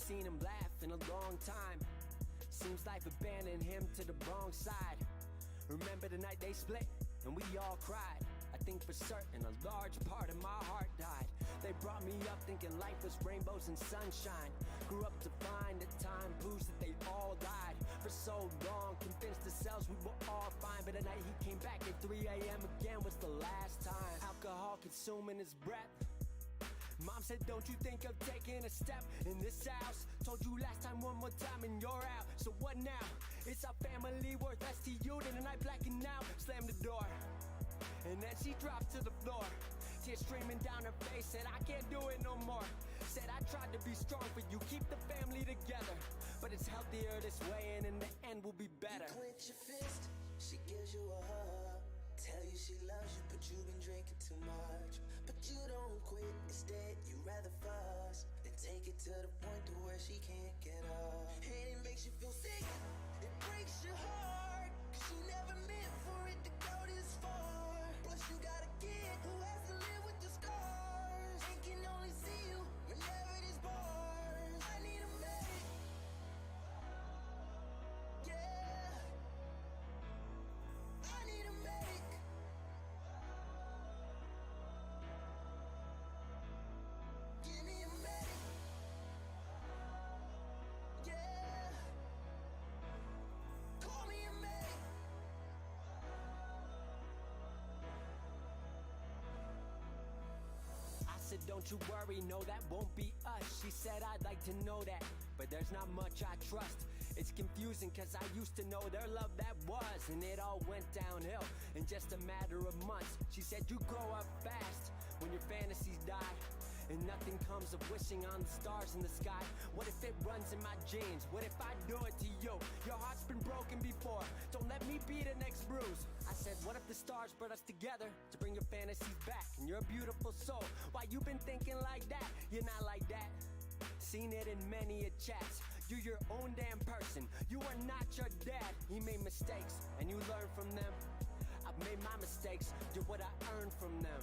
seen him laugh in a long time. Seems life abandoned him to the wrong side. Remember the night they split and we all cried. I think for certain a large part of my heart died. They brought me up thinking life was rainbows and sunshine. Grew up to find that time proves that they all died. For so long, convinced ourselves we were all fine. But the night he came back at 3 a.m. again was the last time. Alcohol consuming his breath. Mom said, don't you think of taking a step in this house? Told you last time one more time and you're out. So what now? It's our family worth less to you than a night blacking out. Slammed the door, and then she dropped to the floor. Tears streaming down her face, said I can't do it no more. Said I tried to be strong for you, keep the family together. But it's healthier this way and in the end will be better. You clench your fist, she gives you a hug. Tell you she loves you, but you've been drinking too much. But you don't quit, instead you rather fuss than take it to the point to where she can't get up. And it makes you feel sick, it breaks your heart, 'cause you never meant for it to go this far. Plus you got a kid who has to live with the scars and can only see you whenever there's bars. I need a medic, yeah, I need a medic. Give me a medic, yeah, call me a medic. I said, don't you worry, no, that won't be us. She said, I'd like to know that, but there's not much I trust. It's confusing, cause I used to know their love that was, and it all went downhill in just a matter of months. She said, you grow up fast when your fantasies die, and nothing comes of wishing on the stars in the sky. What if it runs in my genes? What if I do it to you? Your heart's been broken before, don't let me be the next bruise. I said, what if the stars brought us together to bring your fantasies back? And you're a beautiful soul, why you been thinking like that? You're not like that. Seen it in many a chats. You're your own damn person, you are not your dad. He made mistakes, and you learn from them. I've made my mistakes, do what I earned from them.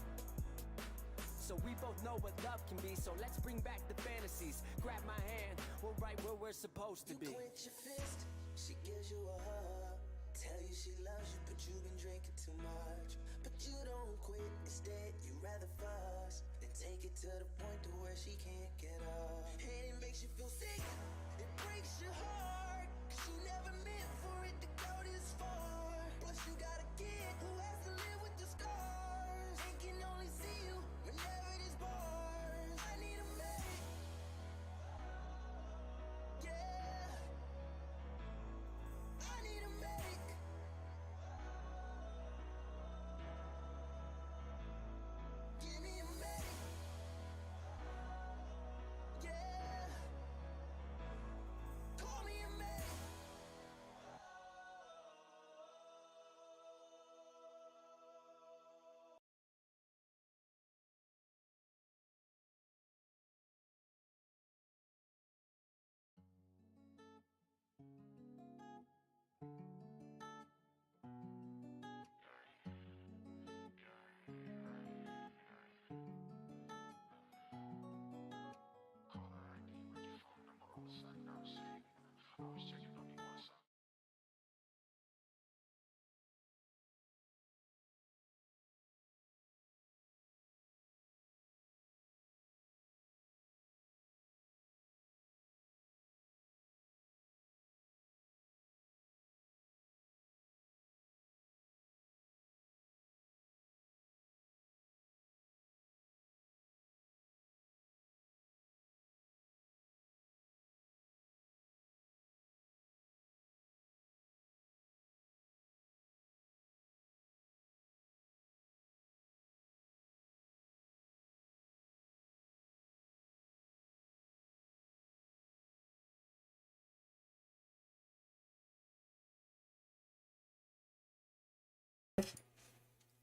So we both know what love can be, so let's bring back the fantasies. Grab my hand, we're right where we're supposed to be. You clench your fist, she gives you a hug. Tell you she loves you, but you've been drinking too much. But you don't quit, instead you rather fuss than take it to the point to where she can't get up. And it makes you feel sick, it breaks your heart, 'cause you never meant for it to go this far. Plus you got a kid who has to live with the scars and can only see you whenever there's bars. I need a medic, yeah, I need a medic. Give me a medic, yeah, call me a medic.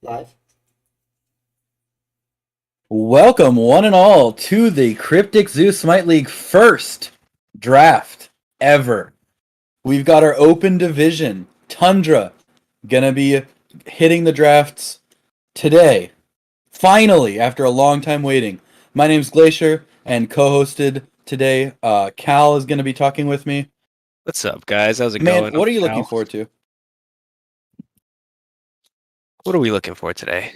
Live. Welcome, one and all, to the Cryptic Zoo Smite League first draft ever. We've got our open division. Tundra gonna be hitting the drafts today. Finally, after a long time waiting. My name's Glacier, and co-hosted today. Cal is going to be talking with me. What's up, guys? How's it Man, going? what are you Cal. looking forward to? What are we looking for today?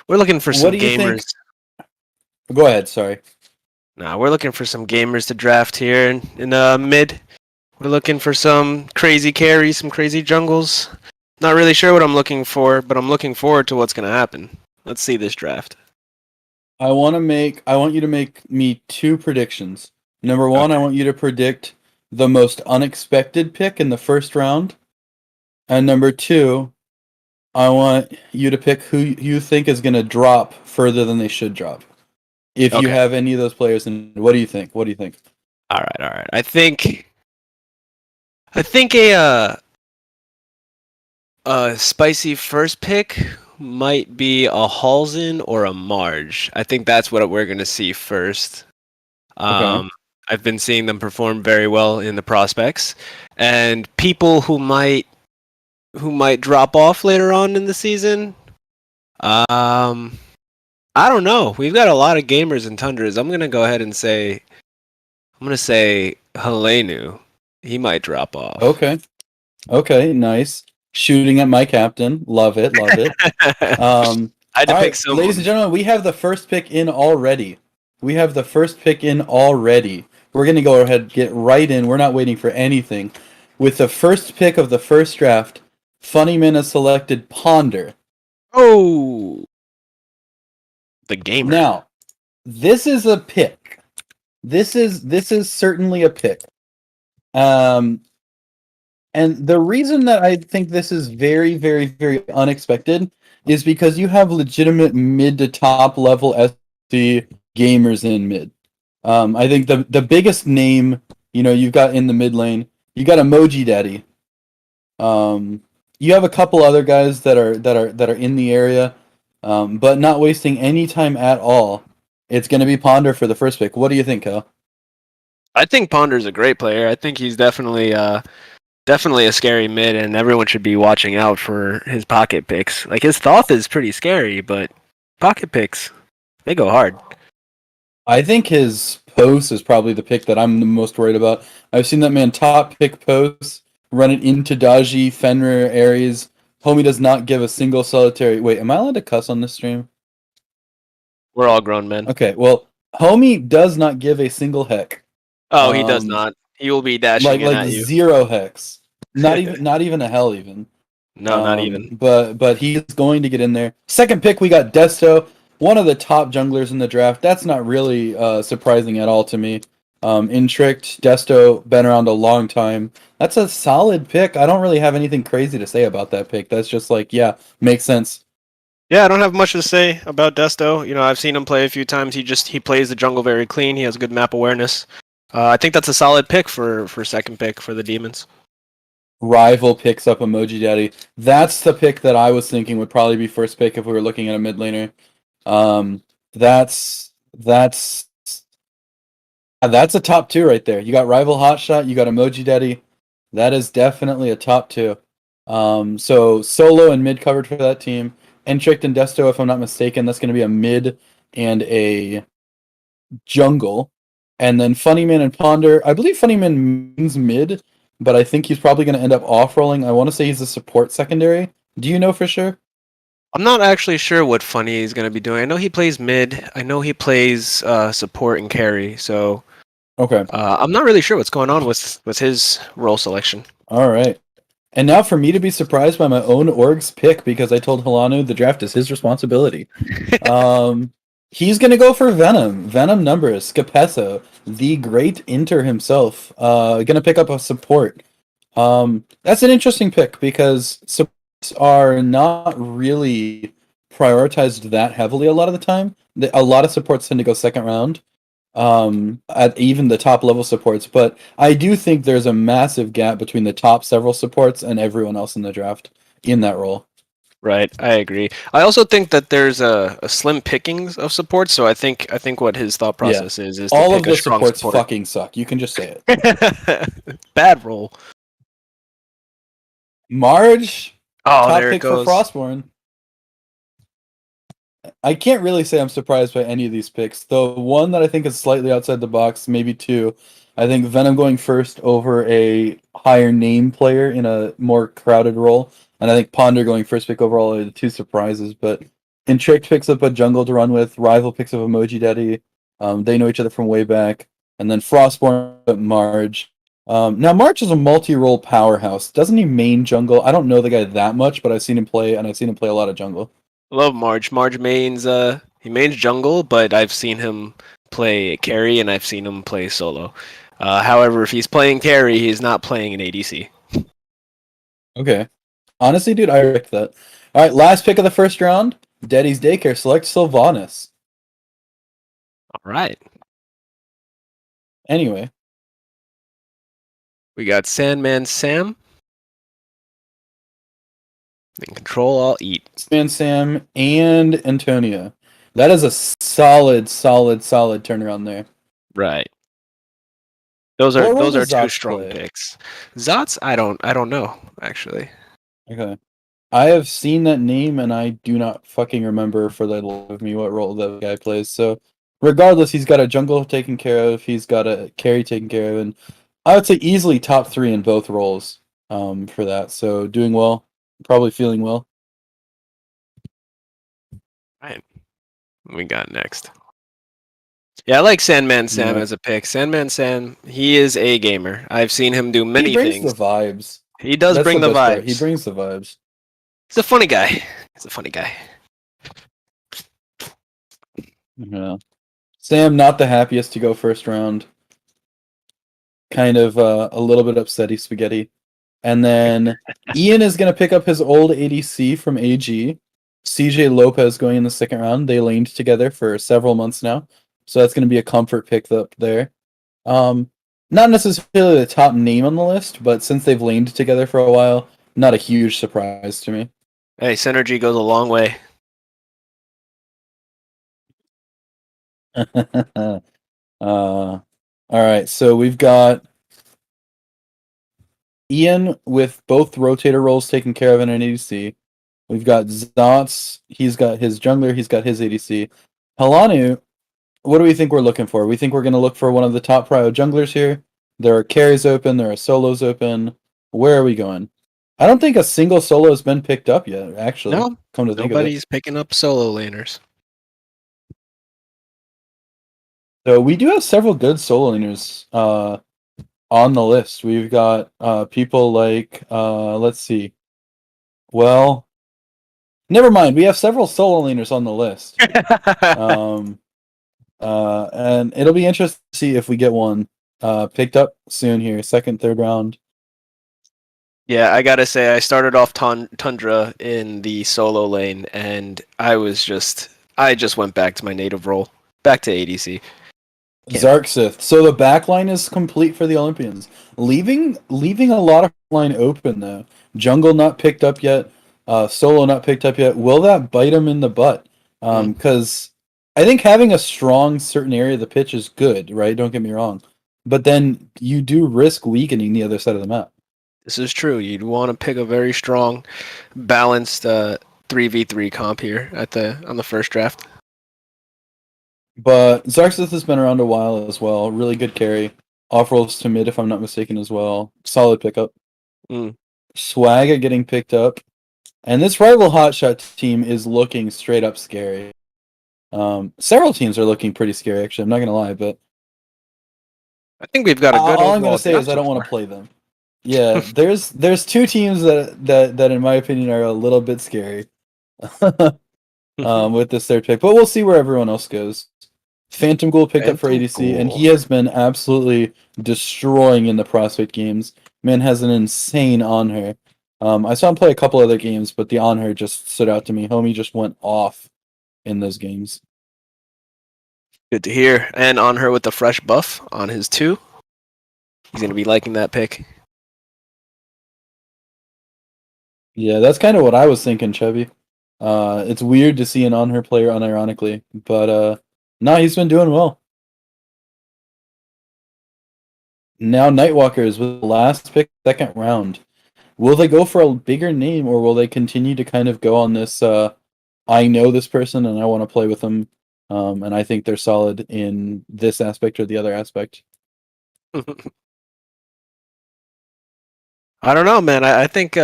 We're looking for What some do you think? gamers. Go ahead, sorry. Nah, we're looking for some gamers to draft here in mid. We're looking for some crazy carries, some crazy jungles. Not really sure what I'm looking for, but I'm looking forward to what's gonna happen. Let's see this draft. I want you to make me 2 predictions. Number 1, I want you to predict the most unexpected pick in the first round. And number 2, I want you to pick who you think is going to drop further than they should drop. If you Okay. have any of those players, and what do you think? What do you think? All right. I think a spicy first pick might be a Halsey or a Marge. I think that's what we're gonna see first. Okay. I've been seeing them perform very well in the prospects, and people who might drop off later on in the season. I don't know. We've got a lot of gamers in Tundras. I'm gonna go ahead and say Helenu. He might drop off. Okay, nice. Shooting at my captain. Love it. I had to All pick right, someone. ladies and gentlemen, we have the first pick in already. We're going to go ahead and get right in. We're not waiting for anything. With the first pick of the first draft, Funnyman has selected Ponder. Oh, the gamer. Now, this is a pick. This is certainly a pick. And the reason that I think this is very, very, very unexpected is because you have legitimate mid to top level SC gamers in mid. I think the biggest name, you've got in the mid lane, you got Emoji Daddy. You have a couple other guys that are in the area, but not wasting any time at all. It's going to be Ponder for the first pick. What do you think, Kyle? I think Ponder's a great player. I think he's definitely a scary mid, and everyone should be watching out for his pocket picks. Like, his Thoth is pretty scary, but pocket picks, they go hard. I think his post is probably the pick that I'm the most worried about. I've seen that man top pick posts, run it into Daji, Fenrir, Ares. Homie does not give a single solitary... Wait, am I allowed to cuss on this stream? We're all grown men. Okay, well, Homie does not give a single heck. Oh, he does not. He will be dashing in at you. 0 hex. Not even a hell even. No, not even. But he's going to get in there. Second pick, we got Desto, one of the top junglers in the draft. That's not really surprising at all to me. Intricked, Desto, been around a long time. That's a solid pick. I don't really have anything crazy to say about that pick. That's just like, yeah, makes sense. Yeah, I don't have much to say about Desto. I've seen him play a few times. He plays the jungle very clean. He has good map awareness. I think that's a solid pick for second pick for the Demons. Rival picks up Emoji Daddy. That's the pick that I was thinking would probably be first pick if we were looking at a mid laner. That's a top 2 right there. You got Rival Hotshot, you got Emoji Daddy. That is definitely a top 2. So solo and mid covered for that team. Entricked and Desto, if I'm not mistaken, that's going to be a mid and a jungle. And then Funnyman and Ponder. I believe Funnyman means mid, but I think he's probably going to end up off-rolling. I want to say he's a support secondary. Do you know for sure? I'm not actually sure what Funny is going to be doing. I know he plays mid. I know he plays support and carry. So okay, I'm not really sure what's going on with his role selection. All right. And now for me to be surprised by my own org's pick because I told Hilanu the draft is his responsibility. He's going to go for Venom. Venom numbers. Scapesso, the great Inter himself. Going to pick up a support. That's an interesting pick because supports are not really prioritized that heavily a lot of the time. A lot of supports tend to go second round. At even the top level supports, but I do think there's a massive gap between the top several supports and everyone else in the draft in that role. Right, I agree. I also think that there's a slim pickings of supports, so I think what his thought process is to all pick of the a strong supports supporter. fucking suck. You can just say it. Bad roll. Marge, Oh, top there it pick for goes. Frostborn. I can't really say I'm surprised by any of these picks. The one that I think is slightly outside the box, maybe two. I think Venom going first over a higher name player in a more crowded role, and I think Ponder going first pick overall are the two surprises. But Intrict picks up a jungle to run with. Rival picks up Emoji Daddy. They know each other from way back, and then Frostborn up Marge. Now Marge is a multi-role powerhouse. Doesn't he main jungle? I don't know the guy that much, but I've seen him play, and I've seen him play a lot of jungle. Love Marge. Marge mains he mains jungle, but I've seen him play carry and I've seen him play solo. However, if he's playing carry, he's not playing an ADC. Okay. Honestly, dude, I respect that. All right, last pick of the first round. Daddy's Daycare. Select Sylvanas. All right. Anyway, We got Sandman Sam. And Control Alt Eat. Span Sam and Antonia. That is a solid turnaround there. Right. Those are What role two does Zots strong play? picks. Zots, I don't know actually. Okay. I have seen that name and I do not fucking remember for the life of me what role that guy plays. So, regardless, he's got a jungle taken care of, he's got a carry taken care of, and I would say easily top 3 in both roles for that. So, doing well, probably feeling well. Right. We got next. Yeah, I like Sandman Sam Yeah. as a pick. Sandman Sam, he is a gamer. I've seen him do many He brings things. the vibes. He does That's bring the best part. vibes. He brings the vibes. He's a funny guy. He's a funny guy. Yeah. Sam, not the happiest to go first round. Kind of a little bit upsetty spaghetti. And then Ian is going to pick up his old ADC from AG. CJ Lopez going in the second round. They laned together for several months now. So that's going to be a comfort pick up there. Not necessarily the top name on the list, but since they've laned together for a while, not a huge surprise to me. Hey, synergy goes a long way. All right, so we've got Ian with both rotator roles taken care of in an ADC. We've got Zots. He's got his jungler. He's got his ADC. Halanu, what do we think we're looking for? We think we're going to look for one of the top prio junglers here. There are carries open. There are solos open. Where are we going? I don't think a single solo has been picked up yet, actually. No, Come to think of it. nobody's picking up solo laners. So we do have several good solo laners on the list. We've got people like let's see. Well, never mind. We have several solo laners on the list. And it'll be interesting to see if we get one picked up soon here, second, third round. Yeah, I gotta say, I started off Tundra in the solo lane, and I just went back to my native role, back to ADC. Zarksith. So the backline is complete for the Olympians. Leaving a lot of line open though. Jungle not picked up yet. Solo not picked up yet. Will that bite him in the butt? Because I think having a strong certain area of the pitch is good, right? Don't get me wrong. But then you do risk weakening the other side of the map. This is true. You'd want to pick a very strong, balanced 3v3 comp here on the first draft. But Zarksith has been around a while as well. Really good carry. Off rolls to mid, if I'm not mistaken, as well. Solid pickup. Swagga getting picked up. And this rival hotshot team is looking straight up scary. Several teams are looking pretty scary, actually. I'm not going to lie, but I think we've got a good. All I'm going to say is I don't want to play them. Yeah, there's two teams that in my opinion are a little bit scary with this third pick, but we'll see where everyone else goes. Phantom Ghoul picked up for ADC, and he has been absolutely destroying in the Prospect games. Man has an insane on her. I saw him play a couple other games, but the on her just stood out to me. Homie just went off in those games. Good to hear. And on her with the fresh buff on his 2. He's going to be liking that pick. Yeah, that's kind of what I was thinking, Chubby. It's weird to see an on her player unironically, but no, he's been doing well. Now Nightwalker is with the last pick, second round. Will they go for a bigger name, or will they continue to kind of go on this I know this person and I want to play with them, and I think they're solid in this aspect or the other aspect. I don't know, man. I think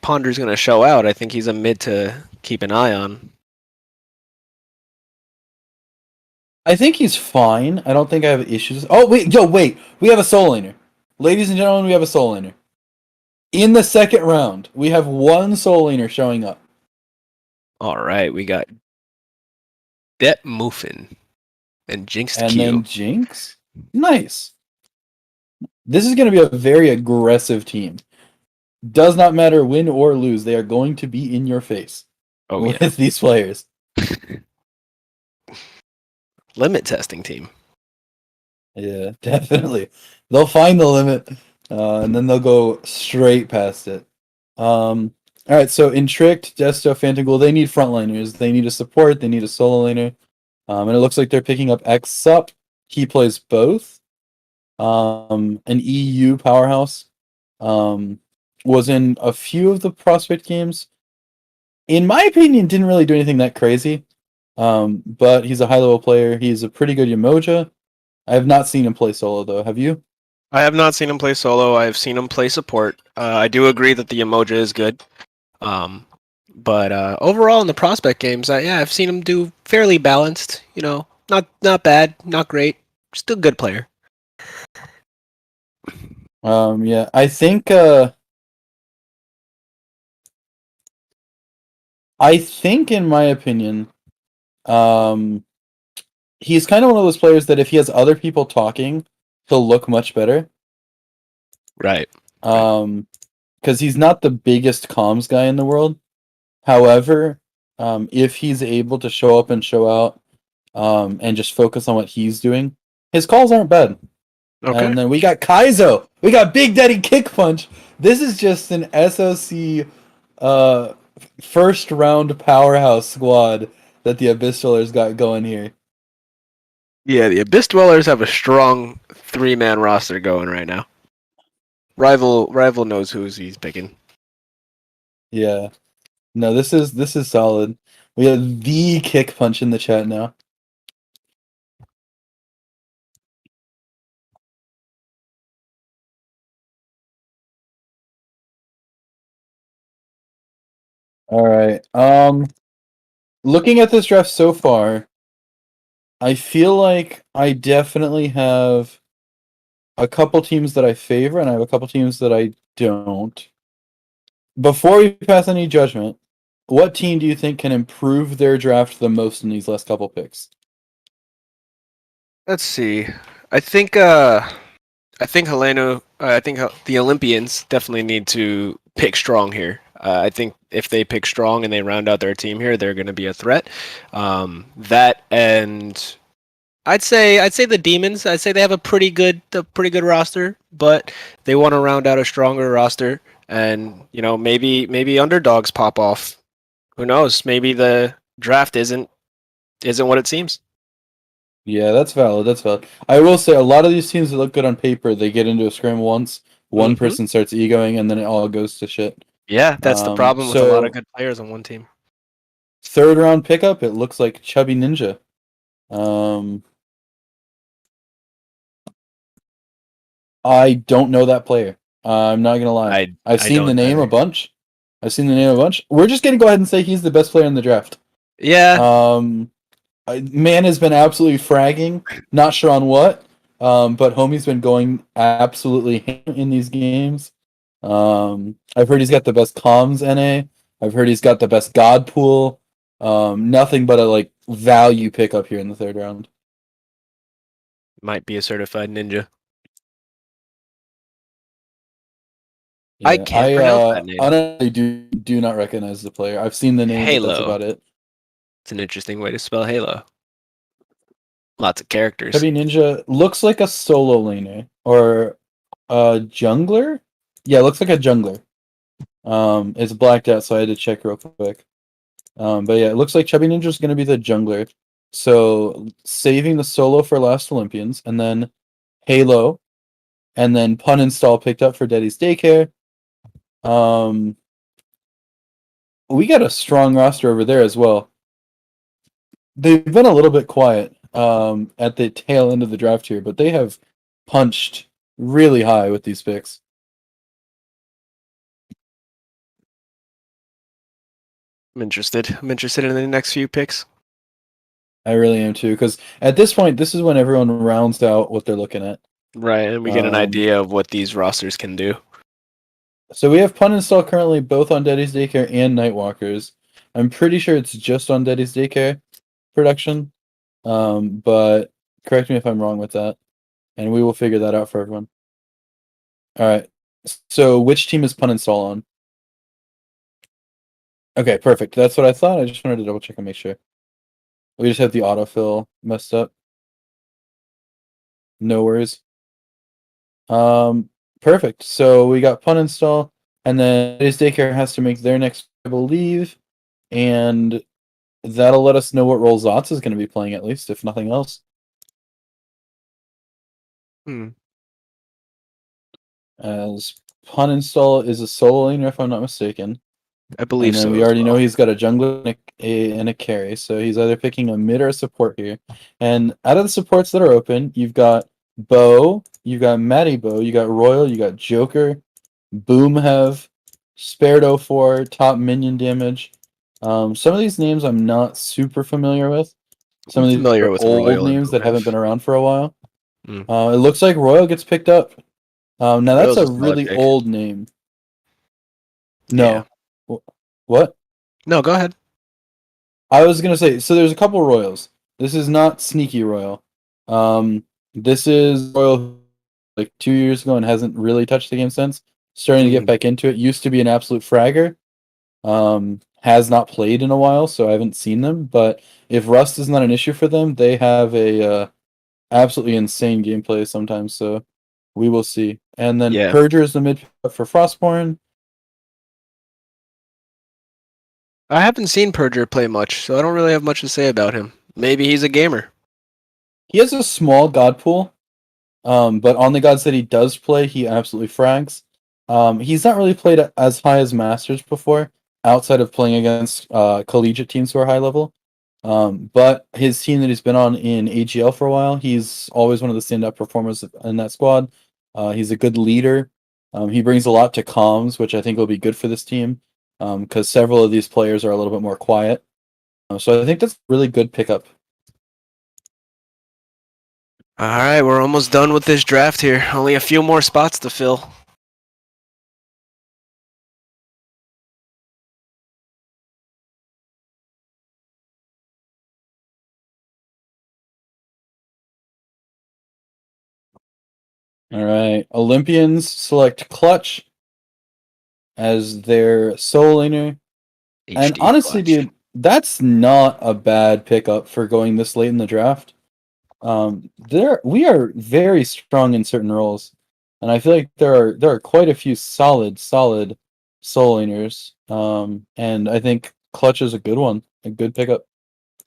Ponder's gonna show out. I think he's a mid to keep an eye on. I think he's fine. I don't think I have issues. Oh wait, we have a soul laner, ladies and gentlemen. We have a soul laner in the second round. We have one soul laner showing up. All right, we got Det Muffin and Jinx And Q. then Jinx. Nice. This is going to be a very aggressive team. Does not matter win or lose. They are going to be in your face with these players. Limit testing team. Yeah, definitely. They'll find the limit, and then they'll go straight past it. All right, so in Tricked, Desto, Fantagul, they need frontliners. They need a support. They need a solo laner. And it looks like they're picking up X-Sup. He plays both. An EU powerhouse. Was in a few of the Prospect games. In my opinion, didn't really do anything that crazy. But he's a high-level player. He's a pretty good Yamoja. I have not seen him play solo, though. Have you? I have not seen him play solo. I've seen him play support. I do agree that the Emoja is good. But overall in the prospect games, I've seen him do fairly balanced. You know, not bad, not great, just a good player. Yeah, I think in my opinion, he's kind of one of those players that if he has other people talking, he'll look much better. Right. Because he's not the biggest comms guy in the world. However, if he's able to show up and show out, and just focus on what he's doing, his calls aren't bad. Okay. And then we got Kaizo. We got Big Daddy Kick Punch. This is just an SOC first round powerhouse squad that the Abyss Dwellers got going here. Yeah, the Abyss Dwellers have a strong 3-man roster going right now. Rival knows who he's picking. Yeah. No, this is solid. We have the Kick Punch in the chat now. All right. Looking at this draft so far, I feel like I definitely have a couple teams that I favor, and I have a couple teams that I don't. Before we pass any judgment, what team do you think can improve their draft the most in these last couple picks? Let's see. I think Heleno. I think the Olympians definitely need to pick strong here. I think if they pick strong and they round out their team here, they're going to be a threat. That and I'd say the Demons. I'd say they have a pretty good roster, but they want to round out a stronger roster. And maybe underdogs pop off. Who knows? Maybe the draft isn't what it seems. Yeah, that's valid. That's valid. I will say a lot of these teams that look good on paper, they get into a scrim once, one person starts egoing, and then it all goes to shit. Yeah, that's the problem with a lot of good players on one team. Third round pickup, it looks like Chubby Ninja. I don't know that player. I'm not gonna lie. I've seen the name a bunch. We're just gonna go ahead and say he's the best player in the draft. Yeah. Man has been absolutely fragging. Not sure on what, but homie's been going absolutely ham in these games. I've heard he's got the best comms NA. I've heard he's got the best god pool. Nothing but a value pickup here in the third round. Might be a certified ninja. Yeah, I can't pronounce that name. Honestly, do not recognize the player. I've seen the name, Halo. but that's about it. It's an interesting way to spell Halo. Lots of characters. Heavy Ninja looks like a solo laner or a jungler. Yeah, looks like a jungler. It's blacked out, so I had to check real quick. But yeah, it looks like Chubby Ninja is going to be the jungler. So saving the solo for Last Olympians, and then Halo, and then Pun Install picked up for Daddy's Daycare. We got a strong roster over there as well. they've been a little bit quiet at the tail end of the draft here, but they have punched really high with these picks. I'm interested. I'm interested in the next few picks. I really am too, because at this point, this is when everyone rounds out what they're looking at. Right, and we get an idea of what these rosters can do. So we have Pun Install currently both on Daddy's Daycare and Nightwalkers. I'm pretty sure it's just on Daddy's Daycare production, but correct me if I'm wrong with that, and we will figure that out for everyone. All right. So which team is Pun Install on? Okay, perfect. That's what I thought. I just wanted to double check and make sure. We just have the autofill messed up. No worries. Perfect. So we got Pun Install, and then his daycare has to make their next, I believe, and that'll let us know what role Zots is going to be playing, at least, if nothing else. As Pun Install is a solo laner, if I'm not mistaken. I believe so. We already know he's got a jungler and a carry, so he's either picking a mid or a support here. And out of the supports that are open, you've got Bo, you got Matty Bo, you got Royal, you got Joker, Boomhev, Spared 04, top minion damage. Some of these names I'm not super familiar with. Some of these familiar are with old Royal names that haven't been around for a while. Mm. It looks like Royal gets picked up. Now that's Royal's a a solid really pick. old name. No. Yeah. What? No, go ahead. I was gonna say, so there's a couple Royals. This is not Sneaky Royal. This is Royal like 2 years ago and hasn't really touched the game since. Starting to get back into it. Used to be an absolute fragger. Has not played in a while, so I haven't seen them. But if Rust is not an issue for them, they have a absolutely insane gameplay sometimes. So we will see. And then Purger is the mid for Frostborn. I haven't seen Purger play much, so I don't really have much to say about him. Maybe he's a gamer. He has a small god pool, but on the gods that he does play, he absolutely frags. He's not really played as high as Masters before, outside of playing against collegiate teams who are high level. But his team that he's been on in AGL for a while, he's always one of the stand-up performers in that squad. He's a good leader. He brings a lot to comms, which I think will be good for this team, because several of these players are a little bit more quiet. So I think that's a really good pickup. All right, we're almost done with this draft here. Only a few more spots to fill. All right, Olympians select Clutch as their solo laner. And honestly, dude, that's not a bad pickup for going this late in the draft. We are very strong in certain roles, and I feel like there are quite a few solid solo laners. And I think Clutch is a good one, a good pickup.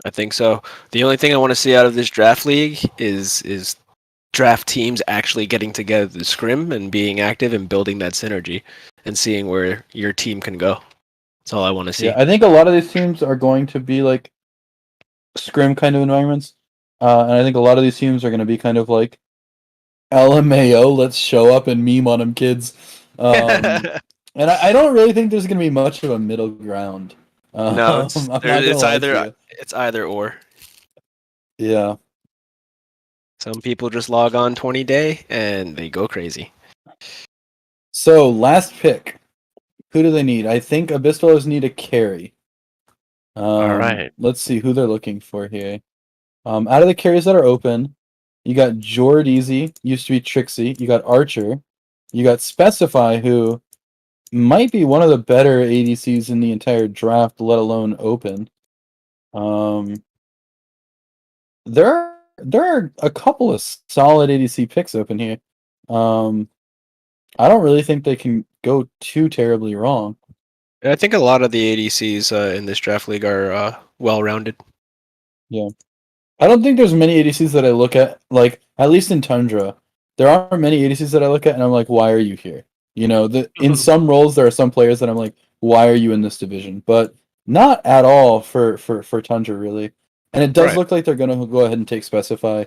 I think so. The only thing I want to see out of this draft league is draft teams actually getting together to scrim and being active and building that synergy and seeing where your team can go. That's all I want to see. Yeah, I think a lot of these teams are going to be like scrim kind of environments. And I think a lot of these teams are going to be kind of like LMAO, let's show up and meme on them kids. And I don't really think there's going to be much of a middle ground. No, it's either or. Yeah. Some people just log on 20-day and they go crazy. So, last pick. Who do they need? I think Abyssals need a carry. All right. Let's see who they're looking for here. Out of the carries that are open, you got Jordeezy, used to be Trixie. You got Archer. You got Specify, who might be one of the better ADCs in the entire draft, let alone open. There are a couple of solid ADC picks open here. I don't really think they can go too terribly wrong. I think a lot of the ADCs in this draft league are well-rounded. Yeah. I don't think there's many ADCs that I look at, like, at least in Tundra, there aren't many ADCs that I look at and I'm like, why are you here? You know, in some roles, there are some players that I'm like, why are you in this division? But not at all for Tundra, really. And it does Right. look like they're going to go ahead and take Specify.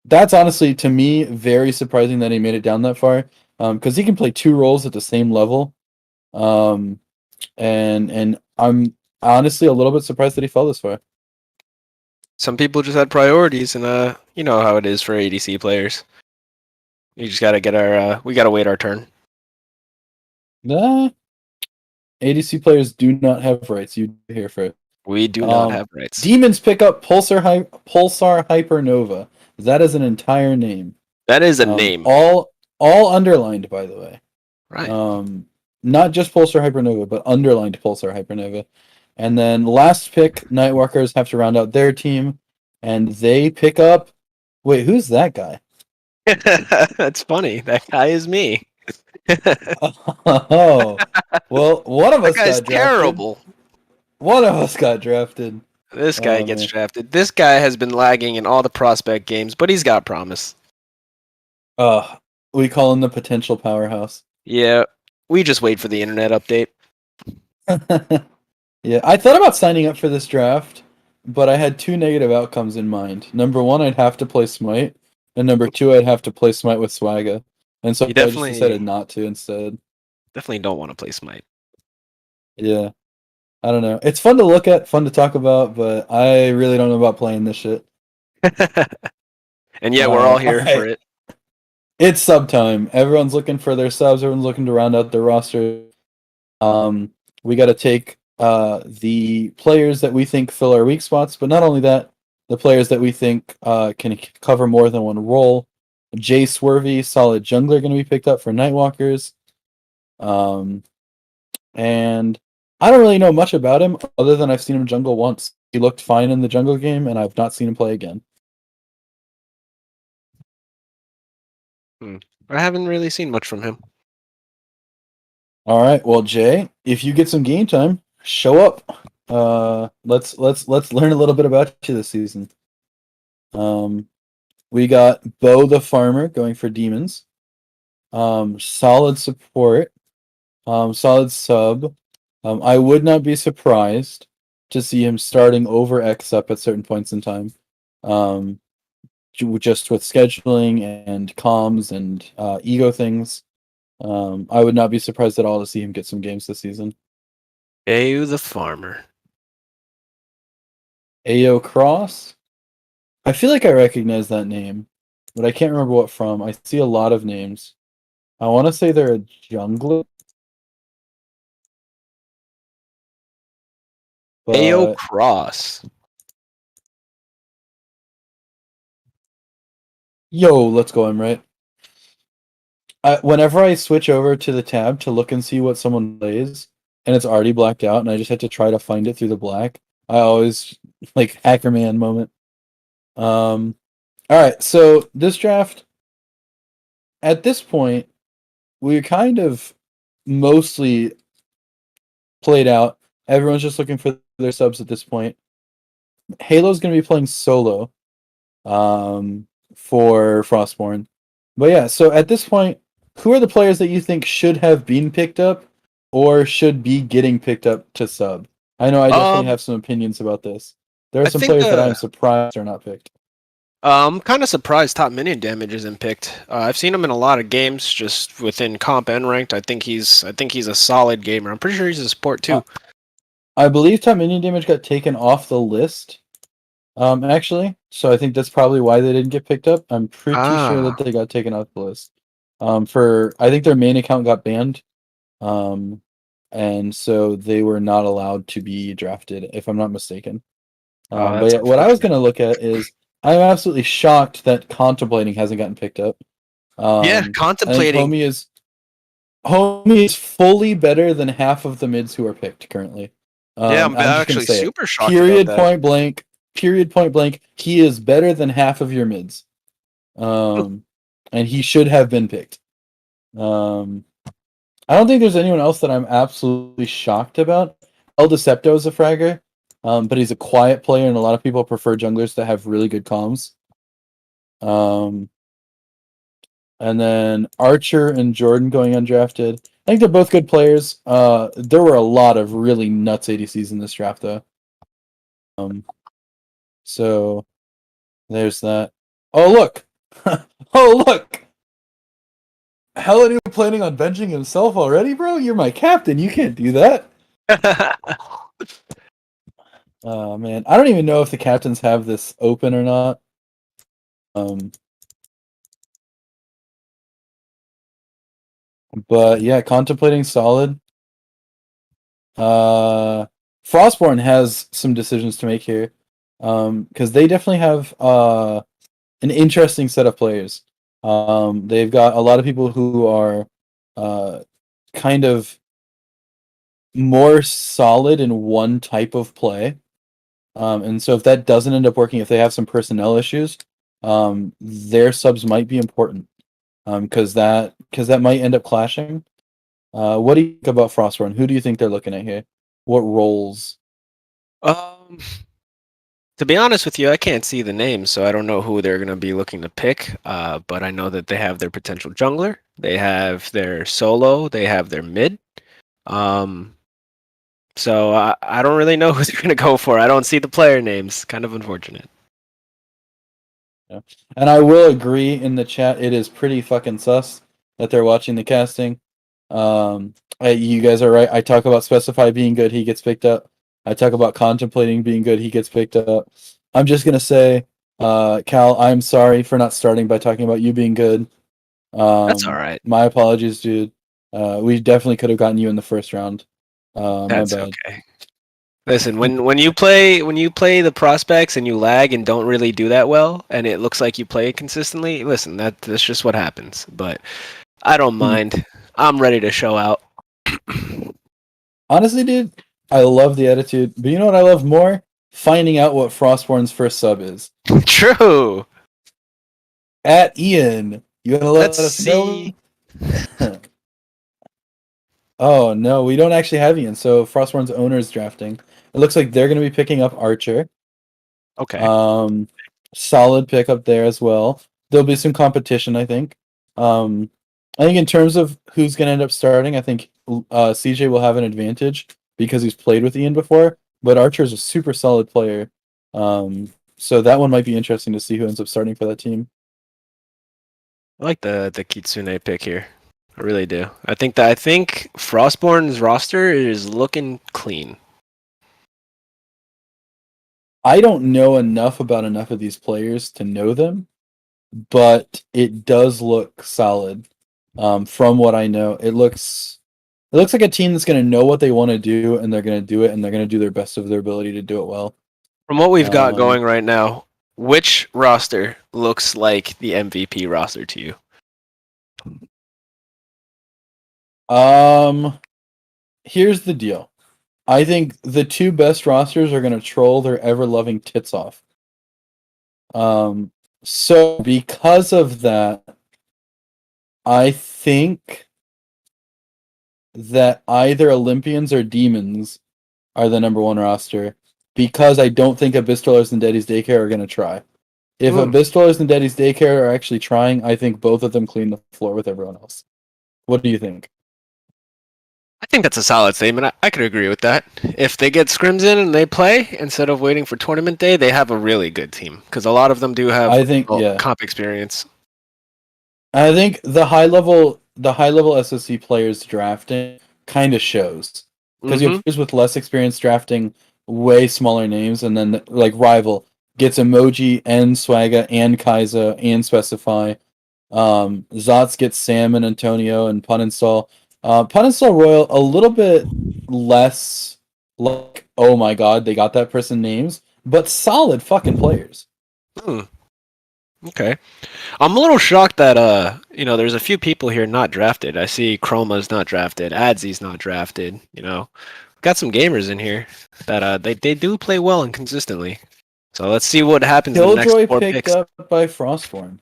That's honestly, to me, very surprising that he made it down that far. Because he can play two roles at the same level. And I'm honestly a little bit surprised that he fell this far. Some people just had priorities, and you know how it is for ADC players. You just gotta get our. We gotta wait our turn. Nah, ADC players do not have rights. You here for it. We do not have rights. Demons pick up Pulsar Hypernova. That is an entire name. That is a name. All underlined, by the way. Right. Not just Pulsar Hypernova, but underlined Pulsar Hypernova. And then last pick, Nightwalkers have to round out their team, and they pick up. Wait, who's that guy? That's funny. That guy is me. Oh, well, one of That us guy's got drafted. terrible. One of us got drafted. This guy Oh, gets man. drafted. This guy has been lagging in all the prospect games, but he's got promise. We call him the potential powerhouse. Yeah, we just wait for the internet update. Yeah, I thought about signing up for this draft, but I had two negative outcomes in mind. Number one, I'd have to play Smite, and number two, I'd have to play Smite with Swagga. And so You I just definitely- decided not to instead. Definitely don't want to play Smite. Yeah. I don't know. It's fun to look at, fun to talk about, but I really don't know about playing this shit. And yet we're all here alright. for it. It's sub time. Everyone's looking for their subs. Everyone's looking to round out their roster. We got to take the players that we think fill our weak spots, but not only that, the players that we think can cover more than one role. Jay Swervy, solid jungler, going to be picked up for Nightwalkers. And I don't really know much about him other than I've seen him jungle once. He looked fine in the jungle game, and I've not seen him play again. I haven't really seen much from him. All right, well, Jay, if you get some game time, show up. Let's learn a little bit about you this season. We got Bo the Farmer going for Demons. Solid support. Solid sub. I would not be surprised to see him starting over X up at certain points in time. Just with scheduling and comms and ego things. I would not be surprised at all to see him get some games this season. Ayu the Farmer. AO Cross? I feel like I recognize that name, but I can't remember what from. I see a lot of names. I want to say they're a jungler. Ayo Cross. Yo, let's go, I'm right. Whenever I switch over to the tab to look and see what someone plays, and it's already blacked out, and I just had to try to find it through the black, I always, like, Hacker Man moment. Alright, so this draft, at this point, we're kind of mostly played out. Everyone's just looking for their subs at this point. Halo's going to be playing solo for Frostborn. But yeah, so at this point, who are the players that you think should have been picked up or should be getting picked up to sub? I know I definitely have some opinions about this. There are some players that I'm surprised are not picked. I'm kind of surprised top minion damage isn't picked. I've seen him in a lot of games, just within comp and ranked. I think he's a solid gamer. I'm pretty sure he's a support too. I believe top minion damage got taken off the list. Actually, so I think that's probably why they didn't get picked up. I'm pretty sure that they got taken off the list. I think their main account got banned. And so they were not allowed to be drafted, if I'm not mistaken. But yeah, what I was going to look at is I'm absolutely shocked that Contemplating hasn't gotten picked up. Yeah, Contemplating. Homie is fully better than half of the mids who are picked currently. Yeah, I'm actually super shocked. Period, about that. point blank. He is better than half of your mids. And he should have been picked. I don't think there's anyone else that I'm absolutely shocked about. El Decepto is a fragger, but he's a quiet player, and a lot of people prefer junglers that have really good comms. And then Archer and Jordan going undrafted. I think they're both good players. There were a lot of really nuts ADCs in this draft, though. So there's that. Oh look! Oh look! Helen, planning on benching himself already, bro? You're my captain. You can't do that. Oh man, I don't even know if the captains have this open or not. But yeah, contemplating solid. Frostborn has some decisions to make here, because they definitely have an interesting set of players. They've got a lot of people who are kind of more solid in one type of play. And so if that doesn't end up working, if they have some personnel issues, their subs might be important. Because that might end up clashing. What do you think about Frostborn? Who do you think they're looking at here? What roles? Um, to be honest with you, I can't see the names, so I don't know who they're going to be looking to pick. But I know that they have their potential jungler, they have their solo, they have their mid. So I don't really know who they're going to go for. I don't see the player names. Kind of unfortunate. Yeah. And I will agree in the chat, it is pretty fucking sus that they're watching the casting. You guys are right. I talk about specify being good, he gets picked up. I talk about contemplating being good, he gets picked up. I'm just gonna say, Cal, I'm sorry for not starting by talking about you being good. That's all right. My apologies, dude. We definitely could have gotten you in the first round. My That's bad. okay. Listen, when you play the prospects and you lag and don't really do that well, and it looks like you play consistently, listen, that's just what happens. But I don't mind. I'm ready to show out. Honestly, dude, I love the attitude. But you know what I love more? Finding out what Frostborn's first sub is. True. At Ian. You wanna Let's let us see. know? Oh no, we don't actually have Ian, so Frostborn's owner is drafting. It looks like they're gonna be picking up Archer. Okay. Solid pickup there as well. There'll be some competition, I think. I think in terms of who's gonna end up starting, I think CJ will have an advantage because he's played with Ian before. But Archer's a super solid player. So that one might be interesting to see who ends up starting for that team. I like the Kitsune pick here. I really do. I think Frostborn's roster is looking clean. I don't know enough about enough of these players to know them, but it does look solid. From what I know, it looks like a team that's going to know what they want to do, and they're going to do it, and they're going to do their best of their ability to do it well. From what we've got going right now, which roster looks like the MVP roster to you? Here's the deal. I think the two best rosters are going to troll their ever-loving tits off. So because of that, I think that either Olympians or Demons are the number one roster, because I don't think Abyssdwellers and Daddy's Daycare are going to try. If Abyssdwellers and Daddy's Daycare are actually trying, I think both of them clean the floor with everyone else. What do you think? I think that's a solid statement. I could agree with that. If they get scrims in and they play instead of waiting for tournament day, they have a really good team because a lot of them do have comp experience. I think the high level SOC players drafting kind of shows, because you have players with less experience drafting way smaller names, and then like Rival gets Emoji and Swagga and Kaiza and Specify. Zots gets Sam and Antonio and Pun Install. Pun Install Royal a little bit less like, oh my god, they got that person names, but solid fucking players. Okay. I'm a little shocked that there's a few people here not drafted. I see Chroma's not drafted, Adzy's not drafted, Got some gamers in here that they do play well and consistently. So let's see what happens in the next 4 picked picks. up by Frostborn.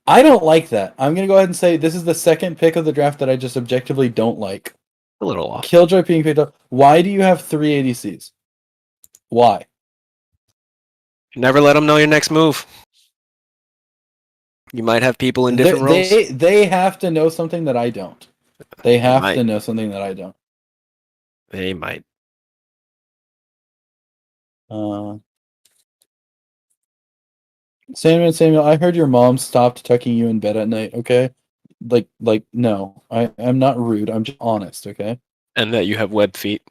I don't like that. I'm gonna go ahead and say this is the second pick of the draft that I just objectively don't like. A little off. Killjoy being picked up. Why do you have 3 ADCs? Why? Never let them know your next move. You might have people in different roles. They have to know something that I don't. They have to know something that I don't. They might. Samuel, I heard your mom stopped tucking you in bed at night, okay? No. I'm not rude. I'm just honest, okay? And that you have web feet.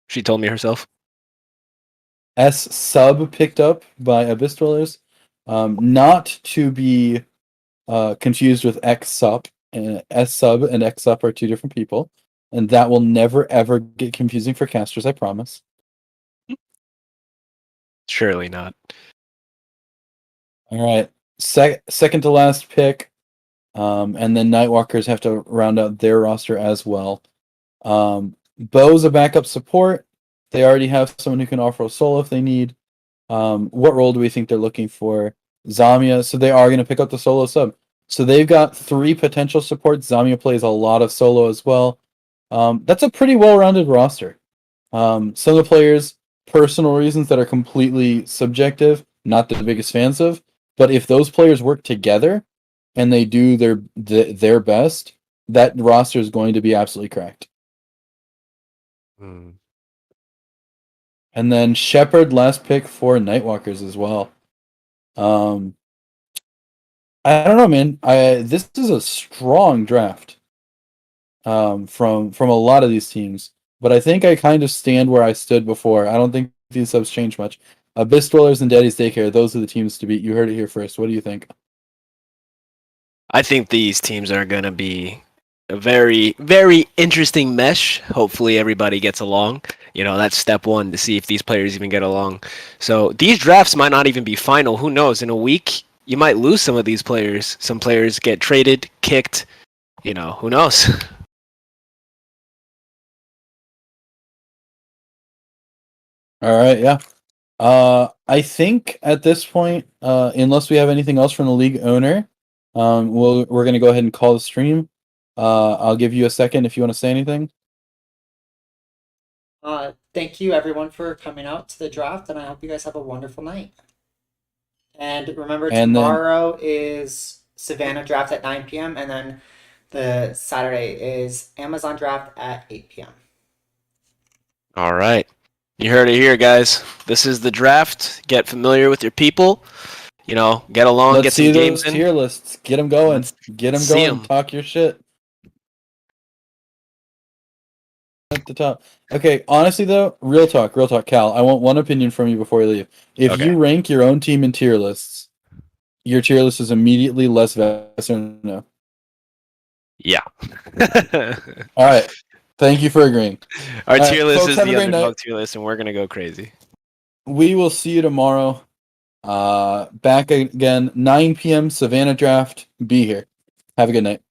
She told me herself. S sub picked up by Abyss Dwellers. Not to be confused with X sup. S sub and X sup are two different people. And that will never ever get confusing for casters, I promise. Surely not. All right. Second to last pick. And then Nightwalkers have to round out their roster as well. Bo's a backup support. They already have someone who can offer a solo if they need. What role do we think they're looking for? Zamia. So they are going to pick up the solo sub. So they've got 3 potential supports. Zamia plays a lot of solo as well. That's a pretty well-rounded roster. Some of the players, personal reasons that are completely subjective, not the biggest fans of. But if those players work together and they do their best, that roster is going to be absolutely cracked. Hmm. And then Shepard, last pick for Nightwalkers as well. I don't know, man. This is a strong draft. From a lot of these teams, but I think I kind of stand where I stood before. I don't think these subs change much. Abyss Dwellers and Daddy's Daycare, those are the teams to beat. You heard it here first. What do you think? I think these teams are going to be a very, very interesting mesh. Hopefully, everybody gets along. That's step one to see if these players even get along. So these drafts might not even be final. Who knows? In a week, you might lose some of these players. Some players get traded, kicked. Who knows? All right, yeah. I think at this point, unless we have anything else from the league owner, we're gonna go ahead and call the stream. I'll give you a second if you want to say anything. Thank you everyone for coming out to the draft, and I hope you guys have a wonderful night. And remember, And then- tomorrow is Savannah draft at 9 p.m. and then the Saturday is Amazon draft at 8 p.m. All right. You heard it here, guys. This is the draft. Get familiar with your people. Get along, Let's get see some those games in. tier lists. Get them going. Let's Get them see going. 'em. Talk your shit. At the top. Okay, honestly though, real talk, Cal. I want one opinion from you before you leave. If Okay. you rank your own team in tier lists, your tier list is immediately less vast or no? Yeah. All right. Thank you for agreeing. Our All right, tier list folks, is have a the great underdog night. tier list, and we're going to go crazy. We will see you tomorrow. Back again, 9 p.m. Savannah draft. Be here. Have a good night.